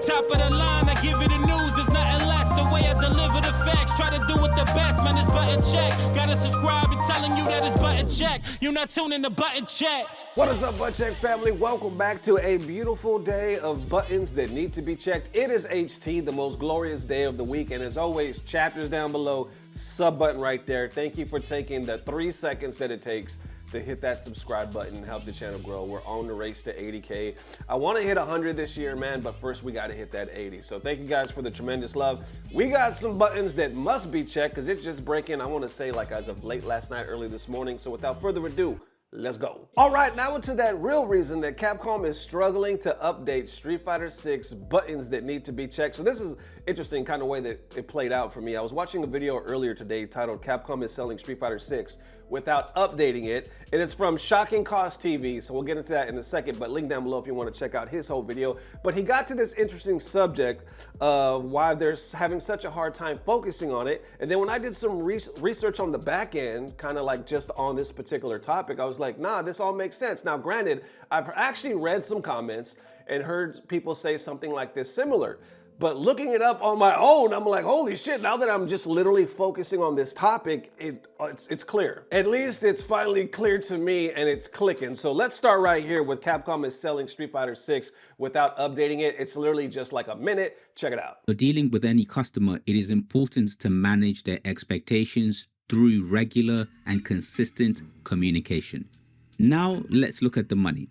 Top of the line, I give you the news, there's nothing less. The way I deliver the facts, try to do it the best, man, it's button check. Gotta subscribe to telling you that it's button check. You're not tuning to button check. What is up, Butt Check family? Welcome back to a beautiful day of buttons that need to be checked. It is HT, the most glorious day of the week, and as always, chapters down below, sub button right there. Thank you for taking the 3 seconds that it takes to hit that subscribe button and help the channel grow. We're on the race to 80K. I want to hit 100 this year, man, but first we got to hit that 80. So thank you guys for the tremendous love. We got some buttons that must be checked because it's just breaking, I want to say, like as of late last night, early this morning. So without further ado, let's go. All right, now into that real reason that Capcom is struggling to update Street Fighter 6 buttons that need to be checked. So this is interesting kind of way that it played out for me. I was watching a video earlier today titled Capcom is selling Street Fighter 6 without updating it, and it's from Shocking Cost TV, so we'll get into that in a second, but link down below if you want to check out his whole video. But he got to this interesting subject of why they're having such a hard time focusing on it, and then when I did some research on the back end, kind of like just on this particular topic, I was like, nah, this all makes sense. Now granted, I've actually read some comments and heard people say something like this similar. But looking it up on my own, I'm like, holy shit, now that I'm just literally focusing on this topic, it's clear. At least it's finally clear to me and it's clicking. So let's start right here with Capcom is selling Street Fighter 6 without updating it. It's literally just like a minute. Check it out. For dealing with any customer, it is important to manage their expectations through regular and consistent communication. Now let's look at the money.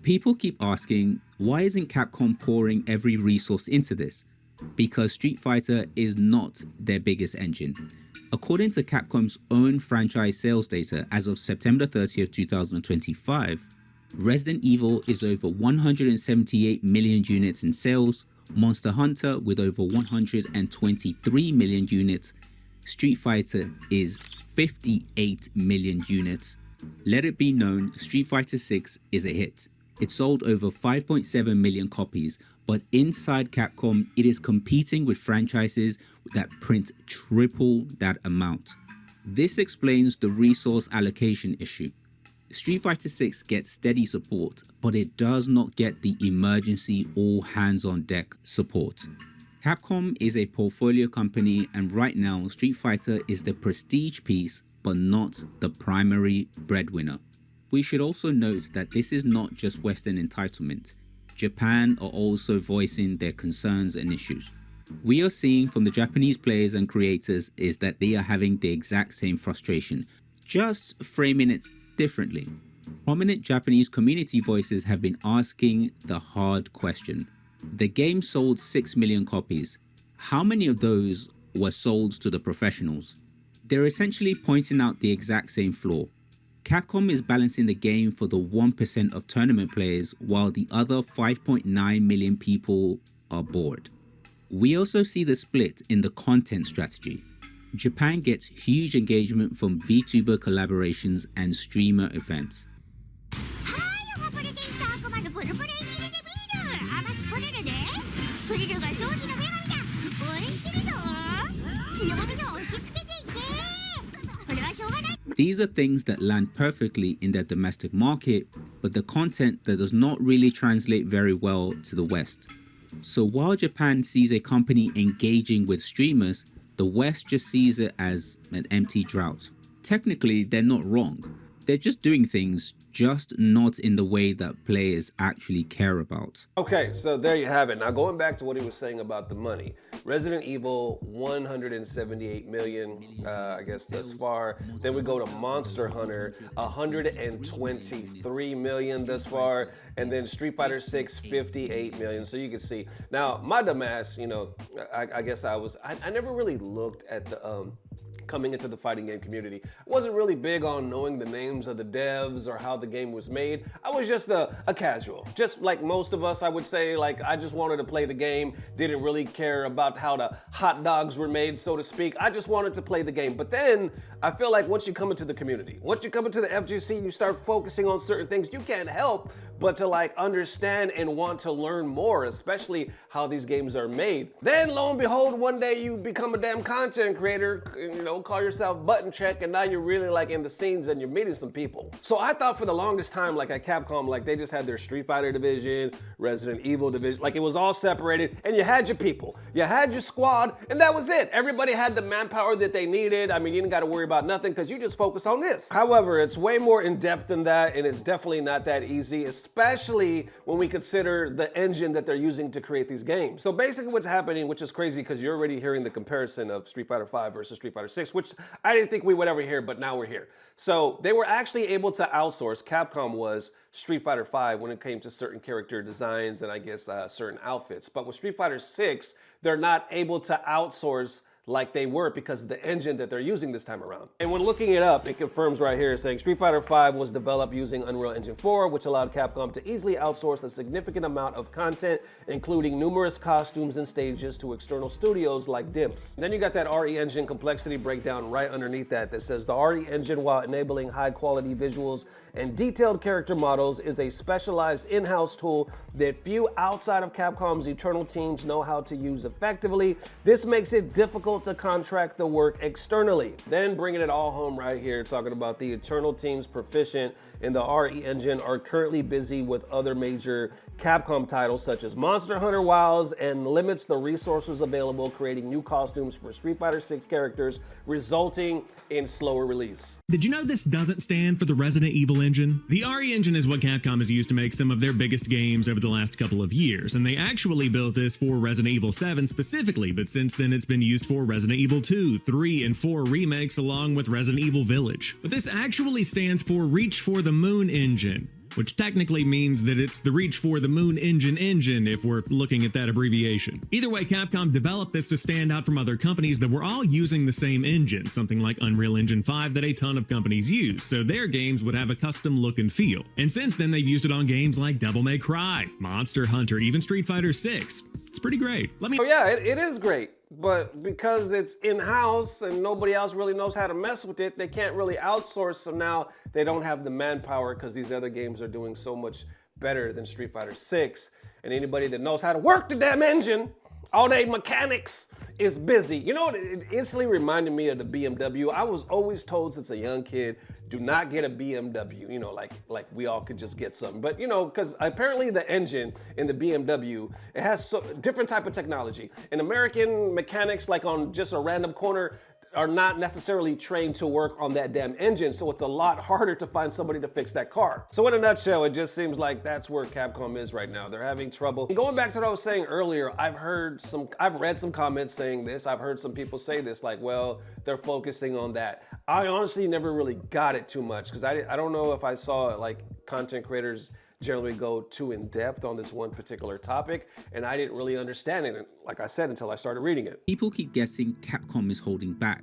People keep asking, why isn't Capcom pouring every resource into this? Because Street Fighter is not their biggest engine. According to Capcom's own franchise sales data as of September 30th, 2025, Resident Evil is over 178 million units in sales, Monster Hunter with over 123 million units, Street Fighter is 58 million units. Let it be known, Street Fighter 6 is a hit. It sold over 5.7 million copies, but inside Capcom, it is competing with franchises that print triple that amount. This explains the resource allocation issue. Street Fighter 6 gets steady support, but it does not get the emergency all hands on deck support. Capcom is a portfolio company, and right now Street Fighter is the prestige piece but not the primary breadwinner. We should also note that this is not just Western entitlement. Japan are also voicing their concerns and issues. We are seeing from the Japanese players and creators is that they are having the exact same frustration, just framing it differently. Prominent Japanese community voices have been asking the hard question. The game sold 6 million copies. How many of those were sold to the professionals? They're essentially pointing out the exact same flaw. Capcom is balancing the game for the 1% of tournament players while the other 5.9 million people are bored. We also see the split in the content strategy. Japan gets huge engagement from VTuber collaborations and streamer events. These are things that land perfectly in their domestic market, but the content that does not really translate very well to the West. So while Japan sees a company engaging with streamers, the West just sees it as an empty drought. Technically, they're not wrong. They're just doing things, just not in the way that players actually care about. Okay, so there you have it. Now going back to what he was saying about the money. Resident Evil, 178 million, I guess thus far. Then we go to Monster Hunter, 123 million thus far. And then Street Fighter 6, 58 million. So you can see. Now, my dumb ass, you know, I guess I never really looked at the, coming into the fighting game community. I wasn't really big on knowing the names of the devs or how the game was made. I was just a casual. Just like most of us, I would say, like I just wanted to play the game, didn't really care about how the hot dogs were made, so to speak. I just wanted to play the game. But then I feel like once you come into the community, once you come into the FGC and you start focusing on certain things, you can't help but to like understand and want to learn more, especially how these games are made. Then lo and behold, one day you become a damn content creator, you know, call yourself button check, and now you're really like in the scenes and you're meeting some people. So I thought for the longest time, like at Capcom, like they just had their Street Fighter division, Resident Evil division, like it was all separated, and you had your people, you had your squad, and that was it. Everybody had the manpower that they needed. I mean, you didn't got to worry about nothing because you just focus on this. However, it's way more in depth than that, and it's definitely not that easy, especially when we consider the engine that they're using to create these games. So basically what's happening, which is crazy because you're already hearing the comparison of Street Fighter 5 versus Street Fighter 6, which I didn't think we would ever hear, but now we're here. So they were actually able to outsource, Capcom was, Street Fighter 5 when it came to certain character designs and I guess certain outfits. But with Street Fighter 6, they're not able to outsource like they were because of the engine that they're using this time around. And when looking it up, it confirms right here saying Street Fighter 5 was developed using Unreal Engine 4, which allowed Capcom to easily outsource a significant amount of content, including numerous costumes and stages to external studios like DIMPS. Then you got that RE Engine complexity breakdown right underneath that says the RE Engine, while enabling high quality visuals and detailed character models, is a specialized in-house tool that few outside of Capcom's internal teams know how to use effectively. This makes it difficult to contract the work externally. Then bringing it all home right here, talking about the internal teams proficient in the RE Engine are currently busy with other major Capcom titles such as Monster Hunter Wilds, and limits the resources available, creating new costumes for Street Fighter 6 characters, resulting in slower release. Did you know this doesn't stand for the Resident Evil engine? The RE Engine is what Capcom has used to make some of their biggest games over the last couple of years, and they actually built this for Resident Evil 7 specifically, but since then it's been used for Resident Evil 2, 3, and 4 remakes along with Resident Evil Village. But this actually stands for Reach for the Moon Engine, which technically means that it's the Reach for the Moon engine if we're looking at that abbreviation. Either way, Capcom developed this to stand out from other companies that were all using the same engine, something like Unreal Engine 5 that a ton of companies use, so their games would have a custom look and feel. And since then, they've used it on games like Devil May Cry, Monster Hunter, even Street Fighter 6. It's pretty great. Oh yeah, it is great. But because it's in-house and nobody else really knows how to mess with it, they can't really outsource, so now they don't have the manpower because these other games are doing so much better than Street Fighter 6. And anybody that knows how to work the damn engine, all they mechanics, is busy. You know what, it instantly reminded me of the BMW. I was always told since a young kid, do not get a BMW, you know, like we all could just get something. But you know, because apparently the engine in the BMW, it has so different type of technology. And American mechanics, like on just a random corner, are not necessarily trained to work on that damn engine, so it's a lot harder to find somebody to fix that car. So in a nutshell, it just seems like that's where Capcom is right now. They're having trouble. And going back to what I was saying earlier, I've read some comments saying this, I've heard some people say this, like, well, they're focusing on that. I honestly never really got it too much, because I don't know if I saw like content creators generally go too in depth on this one particular topic, and I didn't really understand it, like I said, until I started reading it. People keep guessing Capcom is holding back.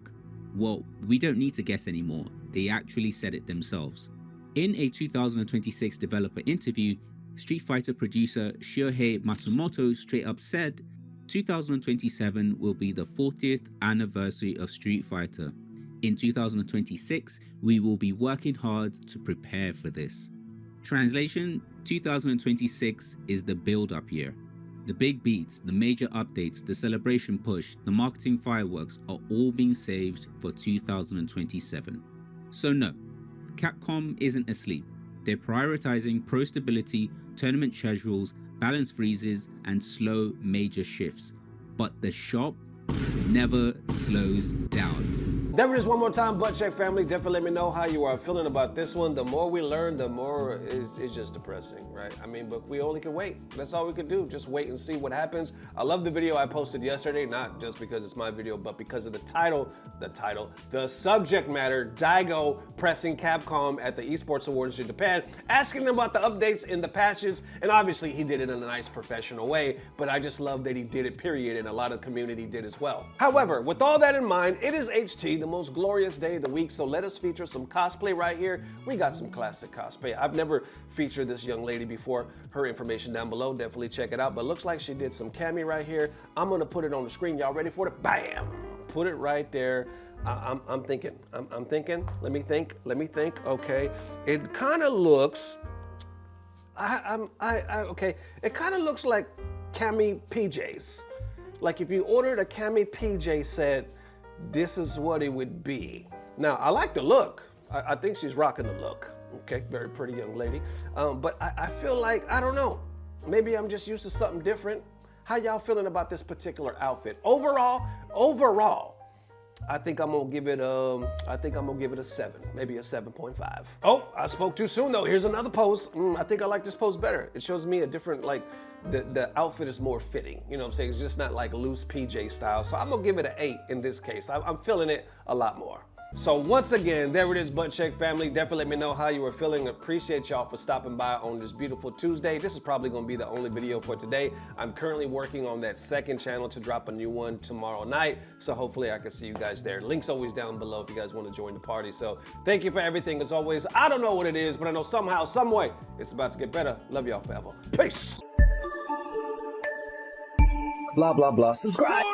Well, we don't need to guess anymore. They actually said it themselves. In a 2026 developer interview, Street Fighter producer Shohei Matsumoto straight up said, 2027 will be the 40th anniversary of Street Fighter. In 2026, we will be working hard to prepare for this. Translation, 2026 is the build-up year. The big beats, the major updates, the celebration push, the marketing fireworks are all being saved for 2027. So no, Capcom isn't asleep. They're prioritizing pro stability, tournament schedules, balance freezes, and slow major shifts. But the shop never slows down. Definitely just one more time, Butt Check family, definitely let me know how you are feeling about this one. The more we learn, the more it's just depressing, right? I mean, but we only can wait. That's all we can do, just wait and see what happens. I love the video I posted yesterday, not just because it's my video, but because of the subject matter, Daigo pressing Capcom at the Esports Awards in Japan, asking them about the updates in the patches, and obviously he did it in a nice professional way, but I just love that he did it, period, and a lot of the community did as well. However, with all that in mind, it is HT, the most glorious day of the week, so let us feature some cosplay right here. We got some classic cosplay. I've never featured this young lady before. Her information down below, definitely check it out, but looks like she did some cami right here. I'm gonna put it on the screen. Y'all ready for it? Bam! Put it right there. I'm thinking. Let me think. Okay. It kind of looks. Okay. It kind of looks like cami PJs. Like if you ordered a cami PJ set, this is what it would be. Now, I like the look. I think she's rocking the look. Okay, very pretty young lady. But I feel like, I don't know, maybe I'm just used to something different. How y'all feeling about this particular outfit? Overall, I think I'm gonna give it a 7, maybe a 7.5. Oh, I spoke too soon though. Here's another pose. I think I like this pose better. It shows me a different, like, the outfit is more fitting. You know what I'm saying? It's just not like loose PJ style. So I'm gonna give it an 8 in this case. I'm feeling it a lot more. So once again, there it is, Butt Check family. Definitely let me know how you were feeling. Appreciate y'all for stopping by on this beautiful Tuesday. This is probably gonna be the only video for today. I'm currently working on that second channel to drop a new one tomorrow night. So hopefully I can see you guys there. Link's always down below if you guys wanna join the party. So thank you for everything as always. I don't know what it is, but I know somehow, some way, it's about to get better. Love y'all forever. Peace. Blah, blah, blah. Subscribe.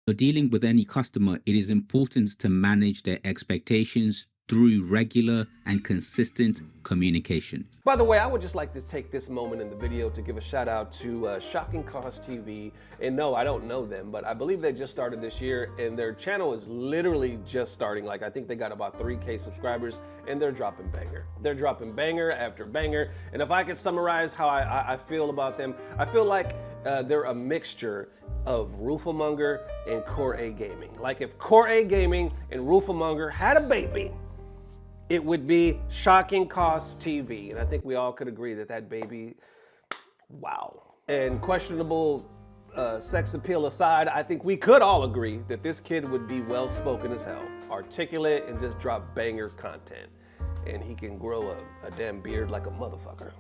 So dealing with any customer, it is important to manage their expectations through regular and consistent communication. By the way, I would just like to take this moment in the video to give a shout out to Shocking Cause TV. And no, I don't know them, but I believe they just started this year and their channel is literally just starting. Like, I think they got about 3K subscribers and they're dropping banger. They're dropping banger after banger. And if I could summarize how I feel about them, I feel like they're a mixture of Roofamonger and Core A Gaming. Like if Core A Gaming and Roofamonger had a baby, it would be Shocking Cause TV. And I think we all could agree that that baby, wow. And questionable sex appeal aside, I think we could all agree that this kid would be well-spoken as hell, articulate, and just drop banger content. And he can grow a damn beard like a motherfucker.